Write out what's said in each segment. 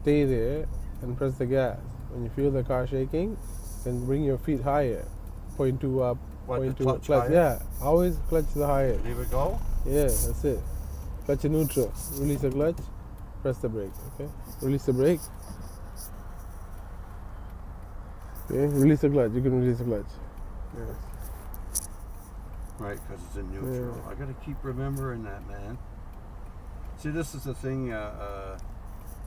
stay there and press the gas. When you feel the car shaking, then bring your feet higher. Point 2 up, What, point the 2 clutch clutch. higher? Yeah, always clutch the higher. Leave it go? Yeah, that's it. Clutch in neutral. Release the clutch, press the brake, okay? Release the brake. Okay, release the clutch. You can release the clutch. Yes. Right, because it's in neutral. Yeah. I got to keep remembering that, man. See, this is the thing,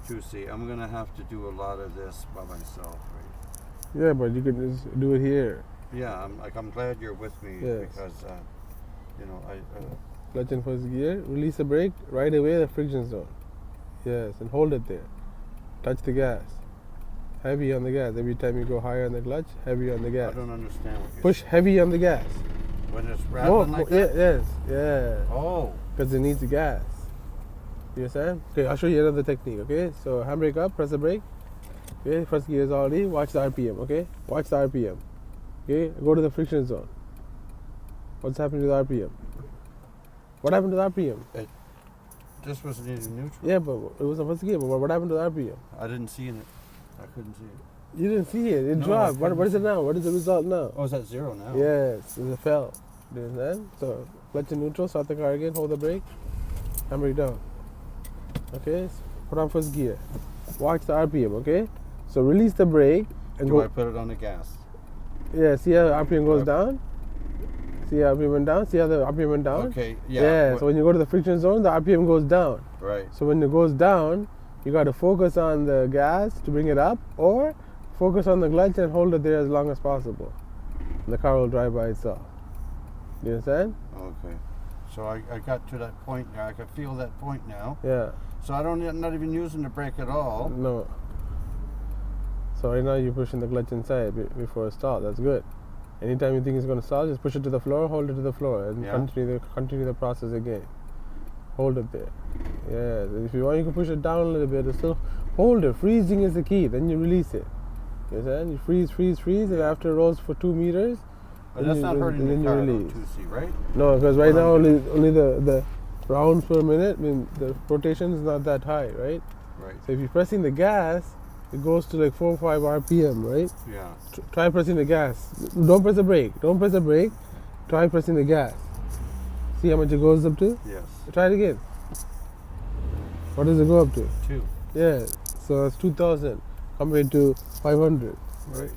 Juicy. I'm going to have to do a lot of this by myself, right? Yeah, but you can just do it here. Yeah, I'm glad you're with me Yes. because, Clutch in first gear. Release the brake. Right away, the friction zone. Yes, and hold it there. Touch the gas. Heavy on the gas. Every time you go higher on the clutch, heavy on the gas. I don't understand what you're Push heavy on the gas. saying. When it's rattling like that? Yes, yeah. Oh. Because it needs the gas. You understand? Okay, I'll show you another technique, okay? So handbrake up, press the brake. Okay, first gear is already, watch the RPM, okay? Watch the RPM. Okay, go to the friction zone. What's happening to the RPM? What happened to the RPM? This was in neutral. Yeah, but it was the first gear, but what happened to the RPM? I didn't see it. I couldn't see it. You didn't see it, it No, dropped. I What is it now? What is the result now? Oh, is that 0 now? Yes, it fell. Do you understand? So, clutch in neutral, start the car again, hold the brake, handbrake down. Okay, so put on first gear. Watch the RPM, okay? So release the brake and Do go. I put it on the gas? Yeah, see how RPM goes down? See how RPM went down? See how the RPM went down? Okay, yeah. Yeah, so when you go to the friction zone, the RPM goes down. Right. So when it goes down, you got to focus on the gas to bring it up, or focus on the clutch and hold it there as long as possible. And the car will drive by itself. Do you understand? Okay. So I got to that point now. I can feel that point now. Yeah. So I'm not even using the brake at all. No. So right now you're pushing the clutch inside before it starts. That's good. Anytime you think it's going to start, just push it to the floor, hold it to the floor, and Yeah. continue the process again. Hold it there. Yeah. If you want, you can push it down a little bit. It's still hold it. Freezing is the key. Then you release it. You understand? You freeze, and after it rolls for 2 meters, But that's not hurting then the you car, though, release. 2C, right? No, because right What now I'm only the rounds per minute. I mean, the rotation is not that high, right? Right. So if you're pressing the gas, it goes to like 4 or 5 RPM, right? Yeah. Try pressing the gas. Don't press the brake. Don't press the brake. Try pressing the gas. See how much it goes up to? Yes. Try it again. What does it go up to? 2. Yeah. So it's 2,000 compared to 500. Right.